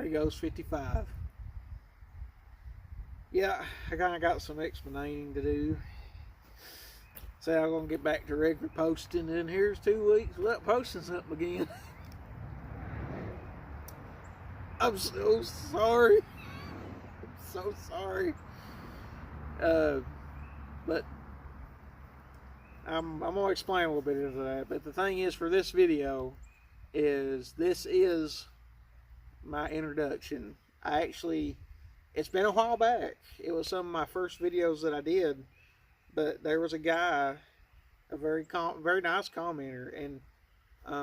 Gray Ghost 55. Yeah, I kind of got some explaining to do. Say I'm going to get back to regular posting, and here's 2 weeks without posting something again. I'm so sorry. I'm so sorry. But I'm going to explain a little bit of that. But the thing is, for this video, this is my introduction. It's been a while back. It was some of my first videos that I did, but there was a guy, a very nice commenter, and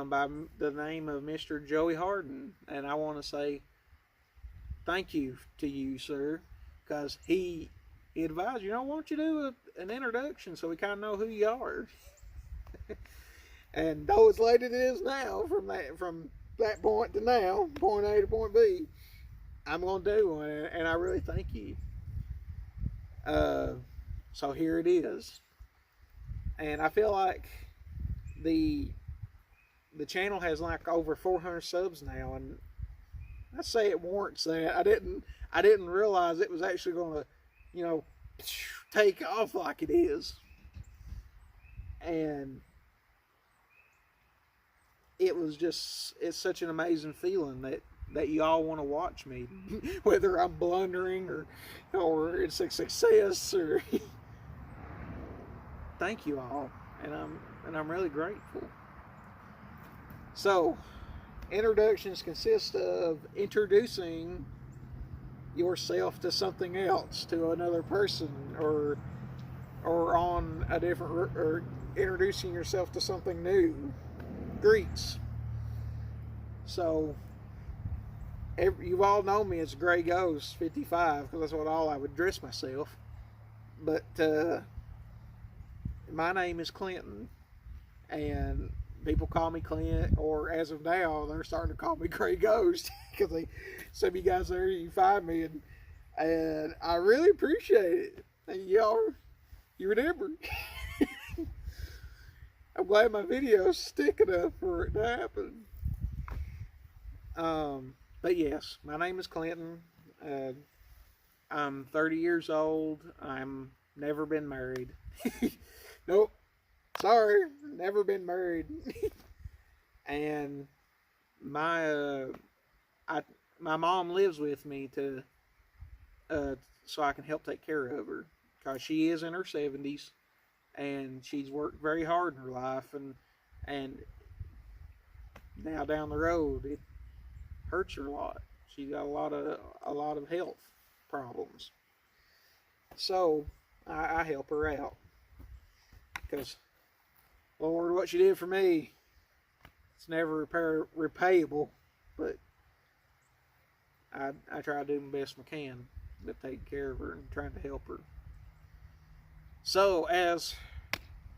by the name of Mr. Joey Harden, and I want to say thank you to you, sir, because he advised, why don't you do an introduction so we kind of know who you are. And though as late as it is now, from that point to now, point A to point B, I'm going to do one, and I really thank you. So here it is. And I feel like the channel has like over 400 subs now, and I say it warrants that. I didn't realize it was actually going to, take off like it is. And it's such an amazing feeling that you all want to watch me, whether I'm blundering or it's a success, or thank you all, and I'm really grateful. So, introductions consist of introducing yourself to something else, to another person, or on a different, or introducing yourself to something new. Greets. So, you've all known me as Gray Ghost 55, because that's what all I would address myself. But my name is Clinton, and people call me Clint, or as of now, they're starting to call me Gray Ghost, because some of you guys there, you find me, and I really appreciate it. And you remember. I'm glad my videos stick enough for it to happen. But yes, my name is Clinton. I'm 30 years old. I'm never been married. Nope. Sorry, never been married. And my mom lives with me so I can help take care of her, because she is in her 70s. And she's worked very hard in her life, and now down the road it hurts her a lot. She's got a lot of health problems. So I help her out, because Lord, what she did for me, it's never repayable. But I try to do my best I can to take care of her and trying to help her. So, as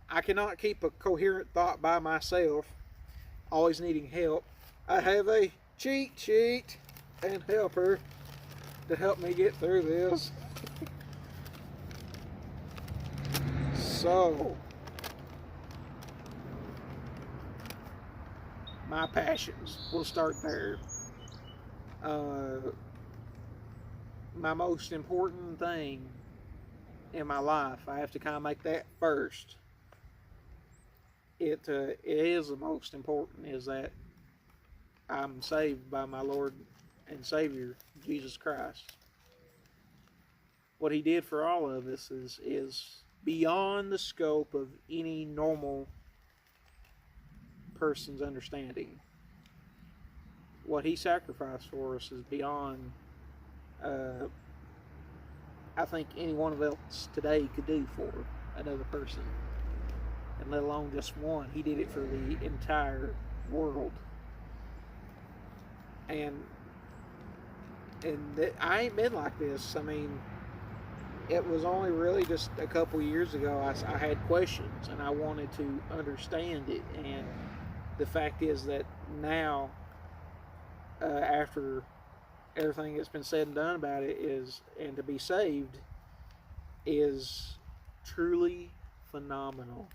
I cannot keep a coherent thought by myself, always needing help, I have a cheat sheet and helper to help me get through this. So, my passions, we'll start there. My most important thing in my life, I have to kind of make that first. It is the most important, is that I'm saved by my Lord and Savior, Jesus Christ. What He did for all of us is beyond the scope of any normal person's understanding. What He sacrificed for us is beyond I think any one of us today could do for another person, and let alone just one. He did it for the entire world. And I ain't been like this. I mean, it was only really just a couple years ago I had questions, and I wanted to understand it. And the fact is that now, after everything that's been said and done about it, and to be saved is truly phenomenal.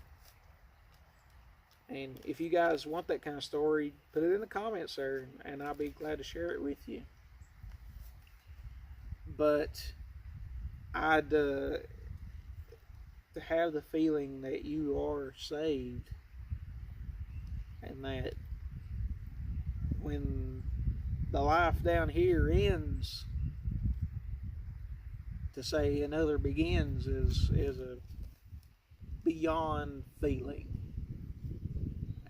And if you guys want that kind of story, put it in the comments there, and I'll be glad to share it with you. but I'd to have the feeling that you are saved, and that when the life down here ends, to say another begins is a beyond feeling.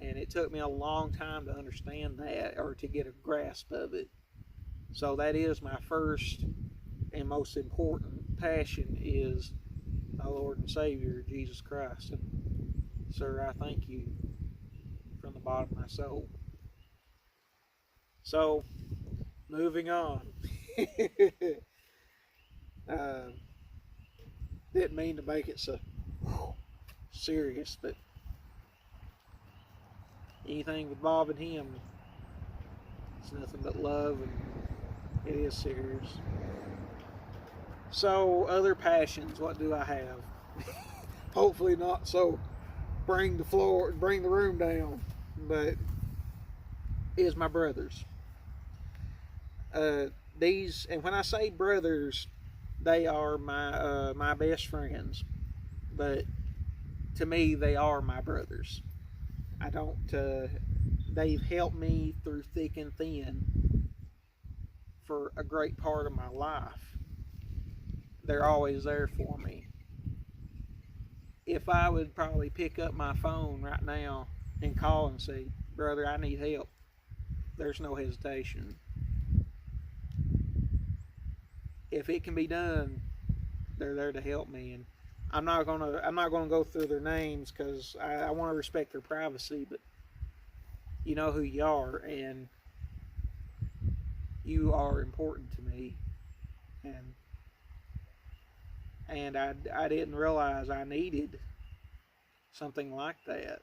And it took me a long time to understand that, or to get a grasp of it. So that is my first and most important passion, is my Lord and Savior, Jesus Christ. And sir, I thank you from the bottom of my soul. So, moving on. Didn't mean to make it so serious, but anything with Bob and him, it's nothing but love, and it is serious. So, other passions, what do I have? Hopefully not so bring the room down, but is my brothers. These, and when I say brothers, they are my best friends, but to me they are my brothers. I don't. They've helped me through thick and thin for a great part of my life. They're always there for me. If I would probably pick up my phone right now and call and say, "Brother, I need help," there's no hesitation. If it can be done, they're there to help me. And I'm not gonna go through their names, because I want to respect their privacy. But you know who you are, and you are important to me. And I didn't realize I needed something like that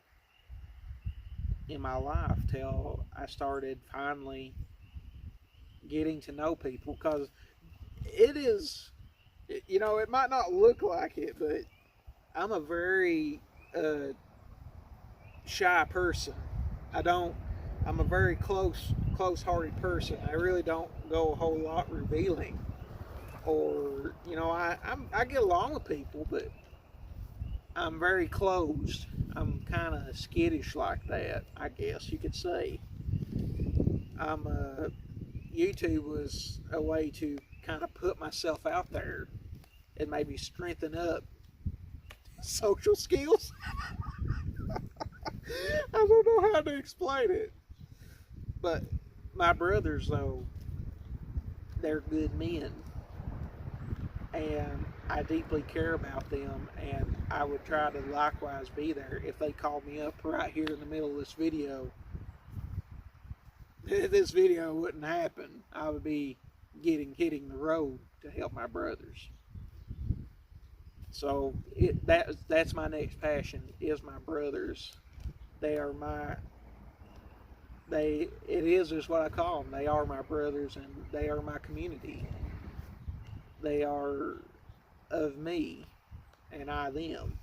in my life till I started finally getting to know people. Because it is, you know, it might not look like it, but I'm a very shy person. I'm a very close-hearted person. I really don't go a whole lot revealing. Or, you know, I get along with people, but I'm very closed. I'm kind of skittish like that, I guess you could say. YouTube was a way to kind of put myself out there and maybe strengthen up social skills. I don't know how to explain it. But my brothers, though, they're good men. And I deeply care about them, and I would try to likewise be there. If they called me up right here in the middle of this video wouldn't happen. I would be hitting the road to help my brothers. So that's my next passion, is my brothers. They are it is what I call them. They are my brothers, and they are my community. They are of me, and I them.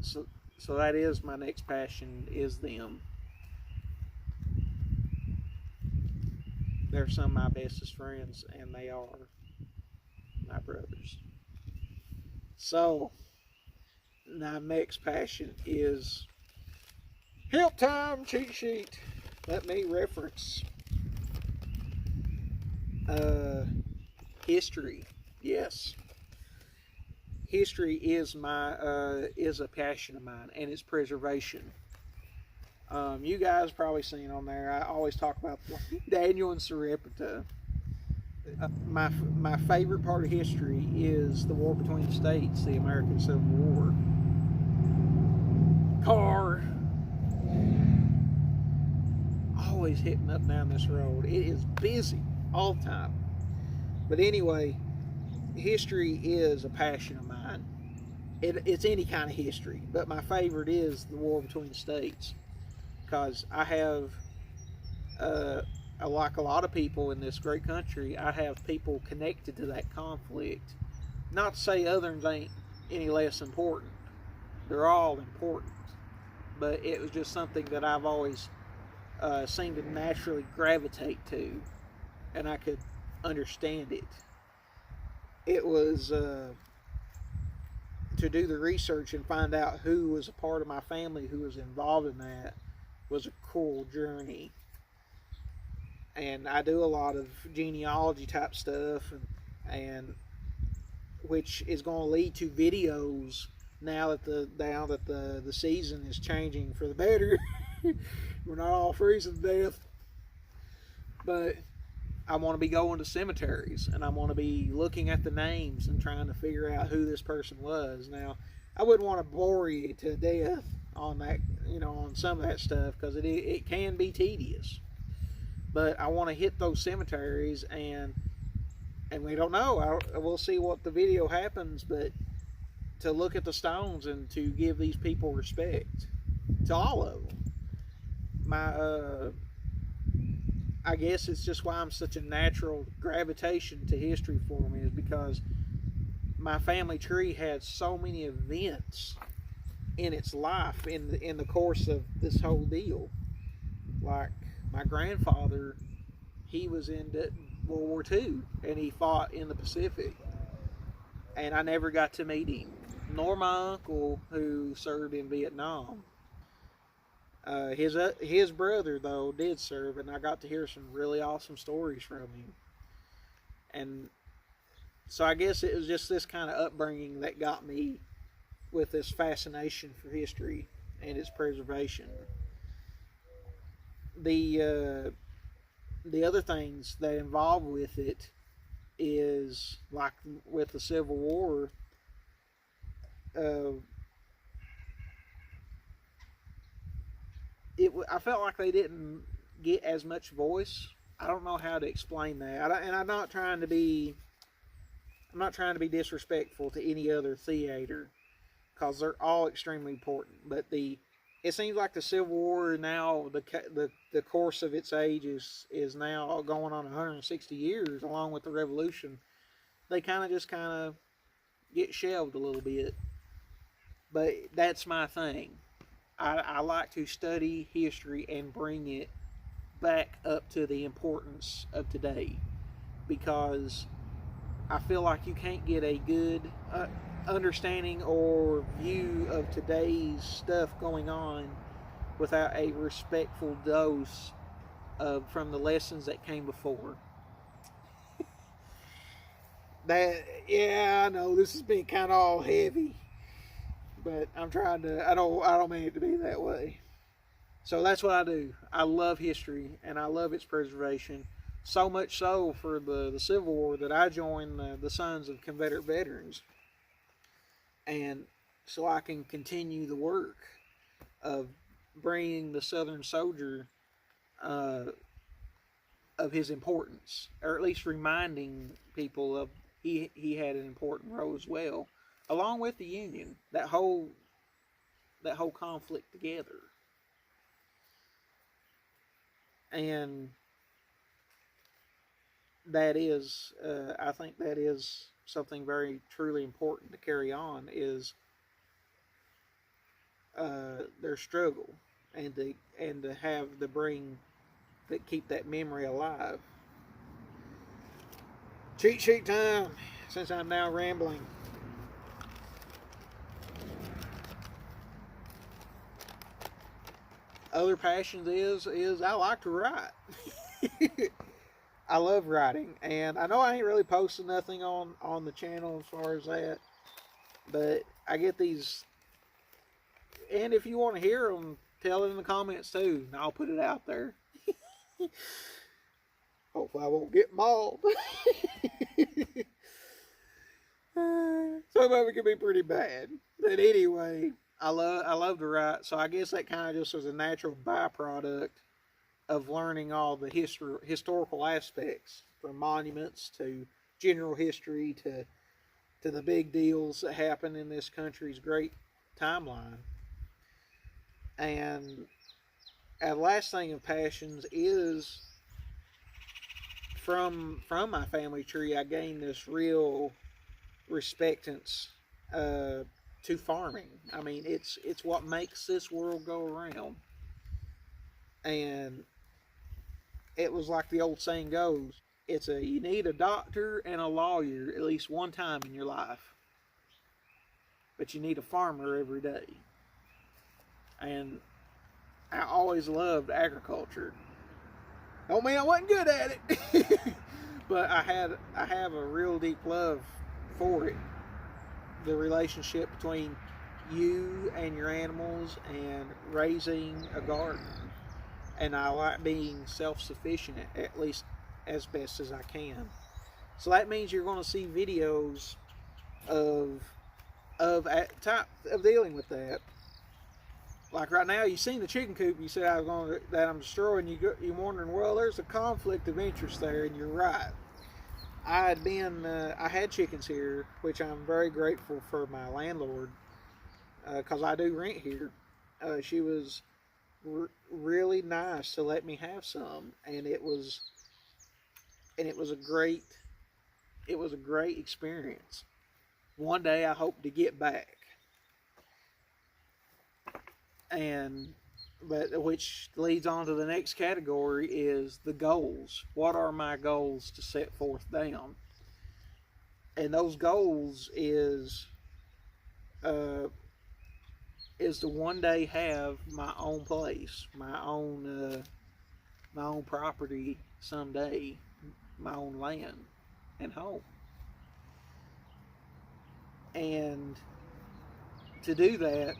So that is my next passion, is them. They're some of my bestest friends, and they are my brothers. So, my next passion is help time cheat sheet. Let me reference history. Yes, history is a passion of mine, and its preservation. You guys probably seen on there, I always talk about Daniel and Sarepta. My favorite part of history is the war between the states, the American Civil War. Car always hitting up down this road. It is busy all the time. But anyway, history is a passion of mine. It's any kind of history, but my favorite is the war between the states, because I have, like a lot of people in this great country, I have people connected to that conflict. Not to say others ain't any less important. They're all important. But it was just something that I've always seemed to naturally gravitate to. And I could understand it. It was to do the research and find out who was a part of my family who was involved in that was a cool journey. And I do a lot of genealogy type stuff, and which is going to lead to videos now that the season is changing for the better. We're not all freezing to death, but I want to be going to cemeteries, and I want to be looking at the names and trying to figure out who this person was. Now, I wouldn't want to bore you to death on that, on some of that stuff, because it can be tedious. But I want to hit those cemeteries, and we don't know. We'll see what the video happens, but to look at the stones and to give these people respect, to all of them. I guess it's just why I'm such a natural gravitation to history for me, is because my family tree had so many events in its life in the course of this whole deal. Like my grandfather, he was in World War II, and he fought in the Pacific, and I never got to meet him, nor my uncle who served in Vietnam. His brother, though, did serve, and I got to hear some really awesome stories from him. And so I guess it was just this kind of upbringing that got me with this fascination for history and its preservation. The other things that involve with it is, like with the Civil War, I felt like they didn't get as much voice. I don't know how to explain that, and I'm not trying to be disrespectful to any other theater, because they're all extremely important. But it seems like the Civil War now, the course of its age is now going on 160 years, along with the Revolution. They kind of get shelved a little bit, but that's my thing. I like to study history and bring it back up to the importance of today, because I feel like you can't get a good understanding or view of today's stuff going on without a respectful dose from the lessons that came before. I know this has been kind of all heavy, but I'm trying to. I don't mean it to be that way. So that's what I do. I love history, and I love its preservation. So much so for the Civil War that I joined the Sons of Confederate Veterans, and so I can continue the work of bringing the Southern soldier of his importance, or at least reminding people of he had an important role as well, along with the Union. That whole conflict together. And that is, I think that is something very truly important to carry on, is their struggle, and to have keep that memory alive. Cheat sheet time, since I'm now rambling. Other passions is I like to write. I love writing, and I know I ain't really posting nothing on the channel as far as that, but I get these, and if you want to hear them, tell it in the comments too, and I'll put it out there. Hopefully I won't get mauled. Some of it can be pretty bad, but anyway, I love to write, so I guess that kind of just was a natural byproduct of learning all the historical aspects, from monuments to general history to the big deals that happen in this country's great timeline. And the last thing of passions is from my family tree, I gained this real respectance to farming. I mean, it's what makes this world go around. And it was like the old saying goes, you need a doctor and a lawyer at least one time in your life, but you need a farmer every day. And I always loved agriculture. Don't mean I wasn't good at it, but I have a real deep love for it. The relationship between you and your animals and raising a garden. And I like being self-sufficient, at least as best as I can. So that means you're going to see videos of dealing with that. Like right now, you've seen the chicken coop. You said that I'm destroying. You're wondering, well, there's a conflict of interest there, and you're right. I had chickens here, which I'm very grateful for my landlord, because I do rent here. She was really nice to let me have some, and it was a great experience. One day I hope to get back, but which leads on to the next category is the goals. What are my goals to set forth down? And those goals is to one day have my own place, my own property someday, my own land and home. And to do that,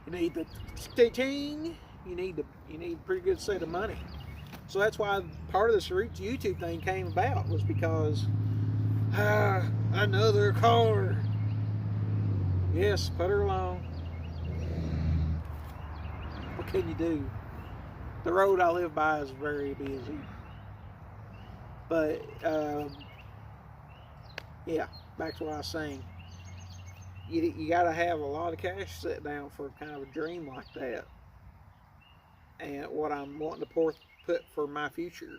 you need the ting. You need a pretty good set of money. So that's why part of this YouTube thing came about, was because another car. Yes, put her along. What can you do? The road I live by is very busy. But yeah, back to what I was saying. You got to have a lot of cash set down for kind of a dream like that. And what I'm wanting to put for my future.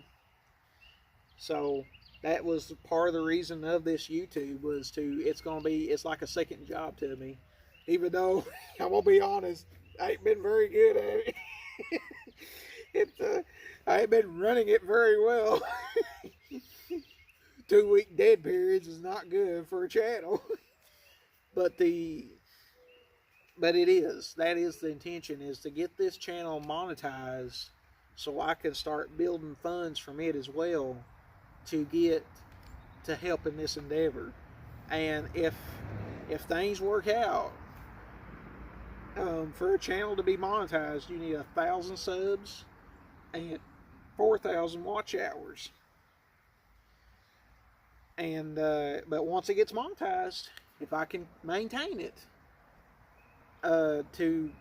So that was part of the reason of this YouTube, was it's like a second job to me. Even though, I'm going to be honest, I ain't been very good at it. I ain't been running it very well. 2-week dead periods is not good for a channel. But that is the intention, is to get this channel monetized so I can start building funds from it as well to get to help in this endeavor. And if things work out, for a channel to be monetized, you need 1,000 subs and 4,000 watch hours. And but once it gets monetized, if I can maintain it, to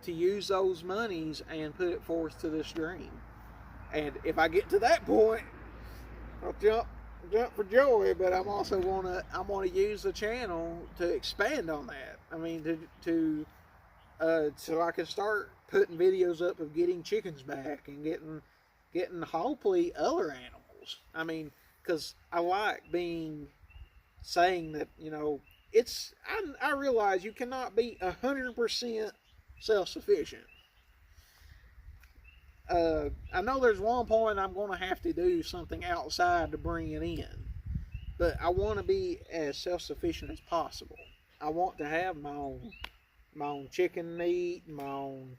use those monies and put it forth to this dream. And if I get to that point, I'll jump for joy. But I'm also want to use the channel to expand on that. I mean, so I can start putting videos up of getting chickens back and getting hopefully other animals. I mean, because I like saying that, I realize you cannot be 100% self-sufficient. I know there's one point I'm going to have to do something outside to bring it in, but I want to be as self-sufficient as possible. I want to have my own chicken meat, my own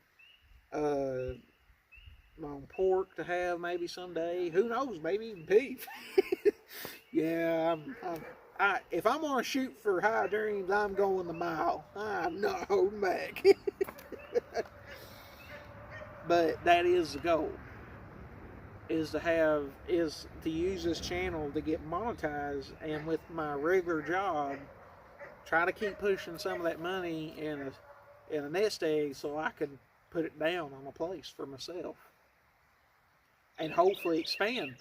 pork to have maybe someday. Who knows? Maybe even beef. Yeah, if I'm going to shoot for high dreams, I'm going the mile. I'm not holding back. But that is the goal. Is to use this channel to get monetized, and with my regular job, try to keep pushing some of that money in a nest egg so I can put it down on a place for myself. And hopefully expand,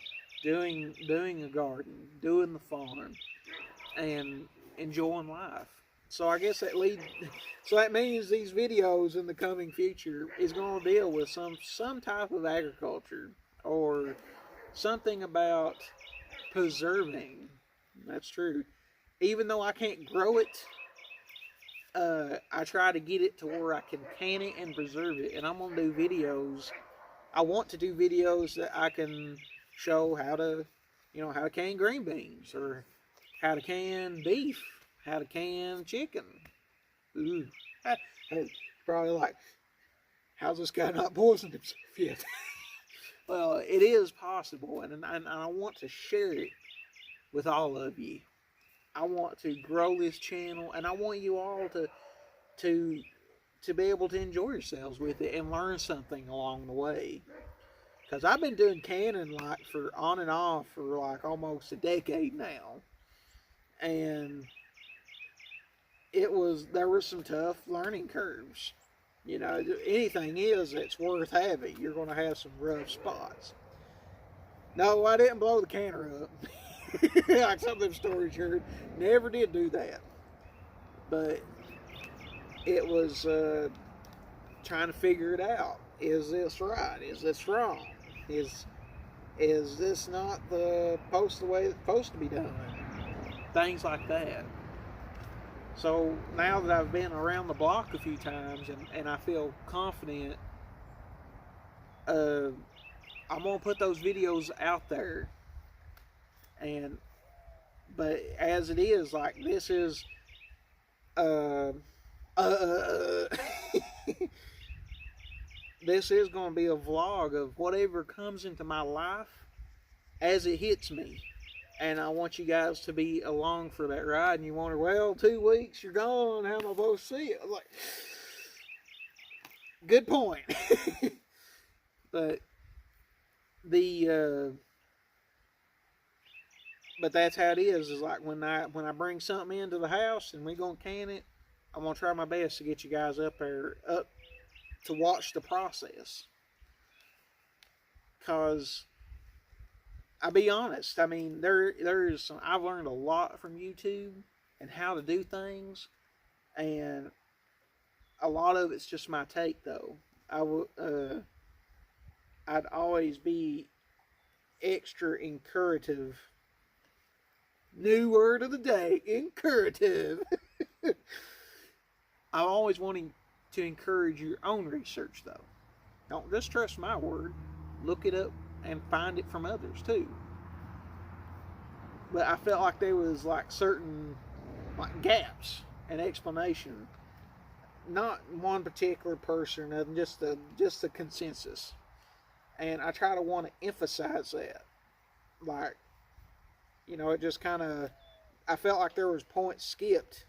doing a garden, doing the farm, and enjoying life. So I guess that means these videos in the coming future is going to deal with some type of agriculture, or something about preserving. That's true. Even though I can't grow it, I try to get it to where I can it and preserve it. And I'm going to do videos. I want to do videos that I can show how to how to can green beans, or how to can beef, how to can chicken. Ooh. Hey, probably like, how's this guy not poisoned himself yet? Well, it is possible, and I want to share it with all of you. I want to grow this channel, and I want you all to to be able to enjoy yourselves with it and learn something along the way. Because I've been doing canning like for on and off for like almost a decade now, and there were some tough learning curves. Anything that's worth having, you're going to have some rough spots. No, I didn't blow the canner up. Like some of them stories you heard. Never did do that. But it was trying to figure it out. Is this right? Is this wrong? Is this not the way it's supposed to be done? Things like that. So now that I've been around the block a few times and I feel confident, I'm going to put those videos out there. But as it is, like, this is this is going to be a vlog of whatever comes into my life as it hits me. And I want you guys to be along for that ride. And you wonder, well, 2 weeks, you're gone. How am I supposed to see it? I'm like, good point. But but that's how it is like when I bring something into the house and we're going to can it, I'm going to try my best to get you guys up to watch the process. Because I'll be honest, I mean, I've learned a lot from YouTube and how to do things, and a lot of it's just my take, though. I'd always be extra encourative. New word of the day, encourative. I'm always wanting to encourage your own research, though. Don't just trust my word. Look it up and find it from others too. But I felt like there was like certain gaps in explanation. Not one particular person, just a consensus. And I try to want to emphasize that. Like, it just kind of, I felt like there was points skipped,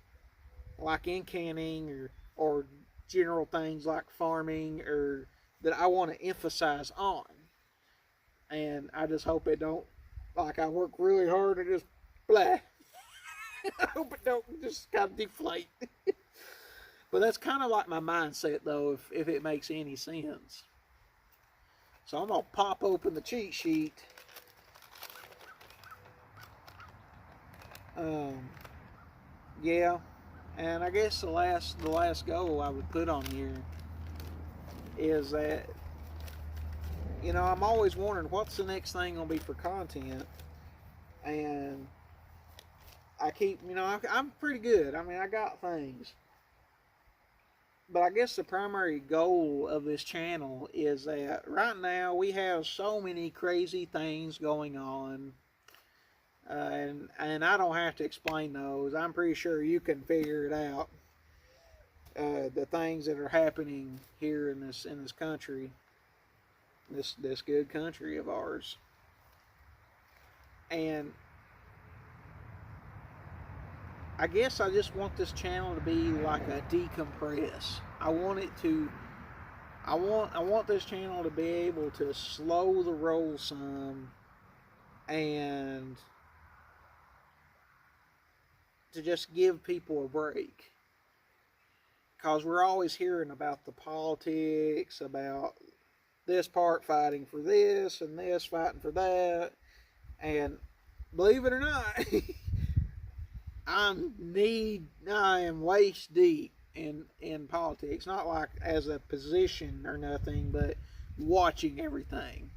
like in canning or general things like farming, or that I want to emphasize on. And I just hope it don't, like, I work really hard and just blah. I hope it don't just kind of deflate. But that's kind of like my mindset, though, if it makes any sense. So I'm going to pop open the cheat sheet. Yeah. And I guess the last goal I would put on here is that, I'm always wondering what's the next thing going to be for content. And I keep, I'm pretty good. I mean, I got things. But I guess the primary goal of this channel is that right now we have so many crazy things going on. And I don't have to explain those. I'm pretty sure you can figure it out. The things that are happening here in this country, this good country of ours. And I guess I just want this channel to be like a decompress. I want this channel to be able to slow the roll some and to just give people a break. Because we're always hearing about the politics, about this part fighting for this and this fighting for that. And believe it or not, I am waist deep in politics. Not like as a position or nothing, but watching everything.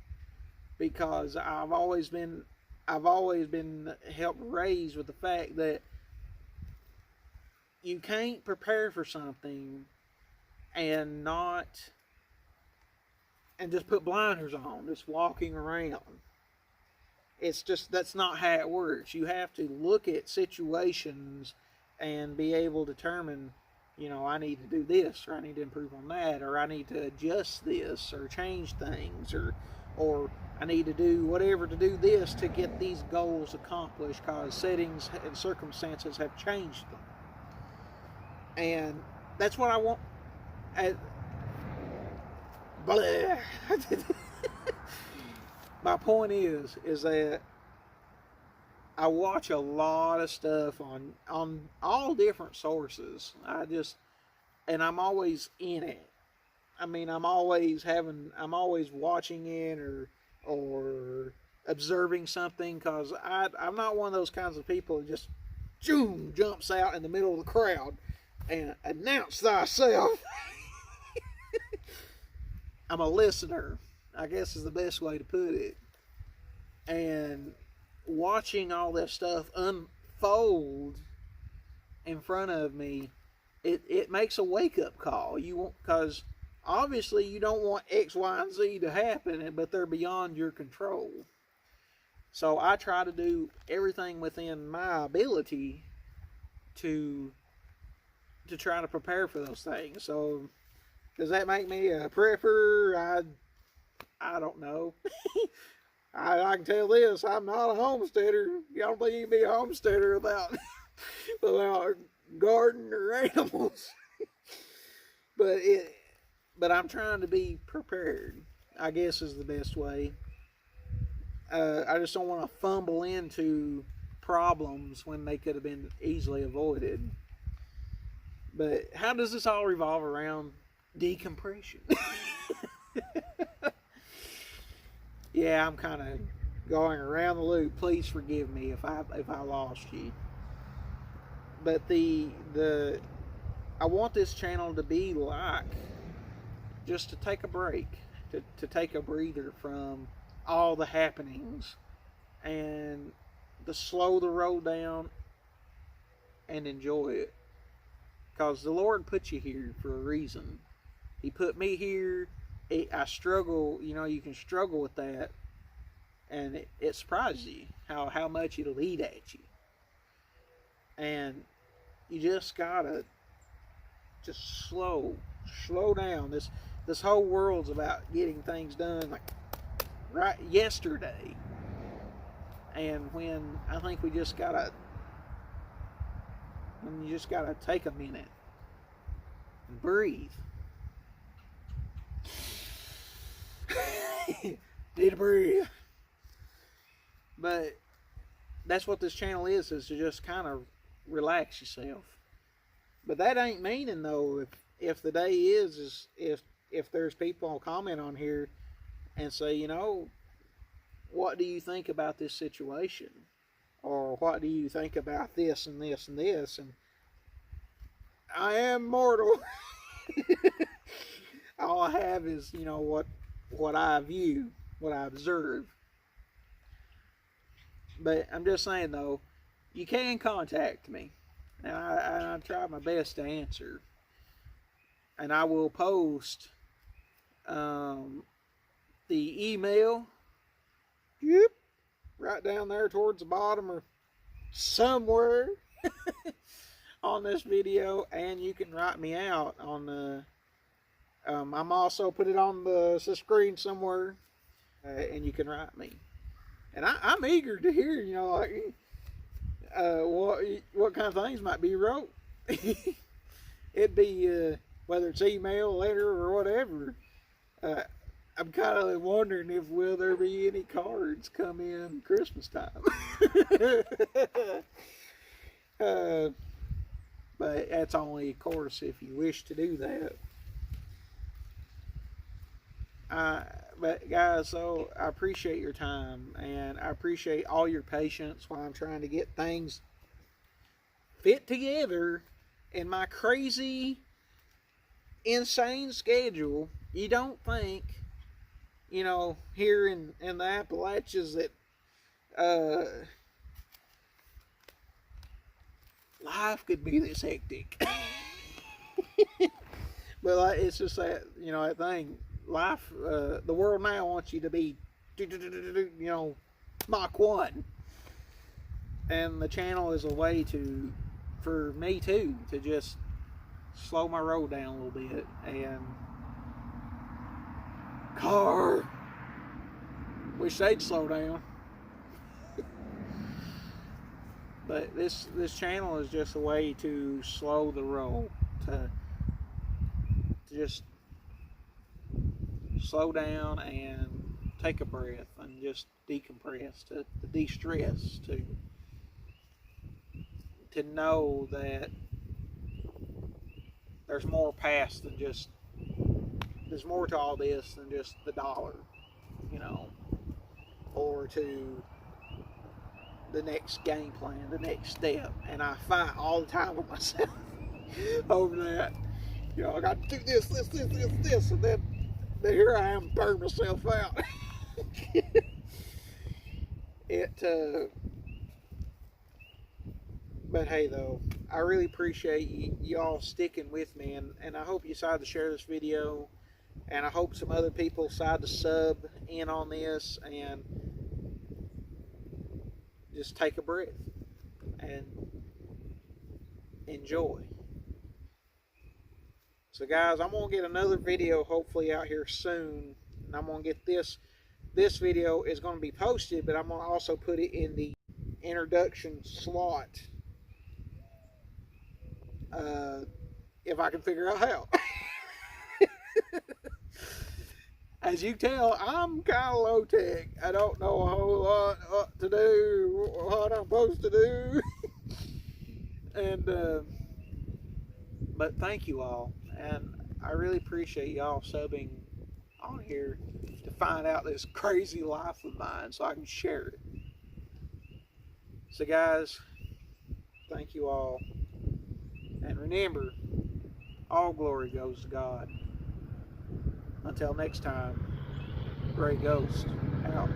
Because I've always been helped raised with the fact that you can't prepare for something and just put blinders on, just walking around. it's just, that's not how it works. You have to look at situations and be able to determine, I need to do this, or I need to improve on that, or I need to adjust this, or change things, or I need to do whatever to do this to get these goals accomplished, because settings and circumstances have changed them. And that's what I want. My point is that I watch a lot of stuff on all different sources. And I'm always in it. I mean, I'm always watching it or observing something, because I'm not one of those kinds of people that just jumps out in the middle of the crowd and announce thyself. I'm a listener, I guess is the best way to put it. And watching all this stuff unfold in front of me, it makes a wake-up call. Because obviously you don't want X, Y, and Z to happen, but they're beyond your control. So I try to do everything within my ability to try to prepare for those things. So does that make me a prepper? I don't know. I can tell this, I'm not a homesteader. I don't think you can be a homesteader without garden or animals. But I'm trying to be prepared, I guess is the best way. I just don't want to fumble into problems when they could have been easily avoided. But how does this all revolve around decompression? Yeah, I'm kind of going around the loop. Please forgive me if I lost you. But I want this channel to be like just to take a break, to take a breather from all the happenings, and to slow the road down and enjoy it. Because the Lord put you here for a reason. He put me here. I struggle, you can struggle with that, and it surprises you how much it'll eat at you. And you just gotta just slow down. This whole world's about getting things done like right yesterday. And when I think you just gotta take a minute and breathe. Need to breathe. But that's what this channel is to just kind of relax yourself. But that ain't meaning though, if the day is if there's people comment on here and say, what do you think about this situation? Or what do you think about this and this and this? And I am mortal. All I have is, what I view, what I observe. But I'm just saying though, you can contact me, and I try my best to answer. And I will post the email, right down there towards the bottom or somewhere on this video, and you can write me out on the. I'm also put it on the screen somewhere, and you can write me. And I'm eager to hear, what kind of things might be wrote. It'd be whether it's email, letter, or whatever. I'm kind of wondering if will there be any cards come in Christmas time. But that's only, of course, if you wish to do that. But guys, so I appreciate your time, and I appreciate all your patience while I'm trying to get things fit together in my crazy, insane schedule. You don't think, here in the Appalachians that life could be this hectic. But it's just that, that thing. Life, the world now wants you to be, Mach 1. And the channel is a way for me too, to just slow my road down a little bit. And car, wish they'd slow down. But this channel is just a way to slow the roll, to just slow down and take a breath and just decompress, to de-stress, to know that there's more past than just, there's more to all this than just the dollar, you know, or to the next game plan, the next step. And I fight all the time with myself over that. You know, I got to do this, and then here I am, burn myself out. But hey, though, I really appreciate y'all sticking with me, and I hope you decide to share this video, and I hope some other people decide to sub in on this and just take a breath and enjoy. So guys, I'm going to get another video hopefully out here soon, and I'm going to get this video is going to be posted, but I'm going to also put it in the introduction slot, if I can figure out how. As you can tell, I'm kind of low tech. I don't know a whole lot what to do, what I'm supposed to do. And but thank you all, and I really appreciate y'all subbing on here to find out this crazy life of mine so I can share it. So guys, thank you all, and remember, all glory goes to God. Until next time, Gray Ghost out.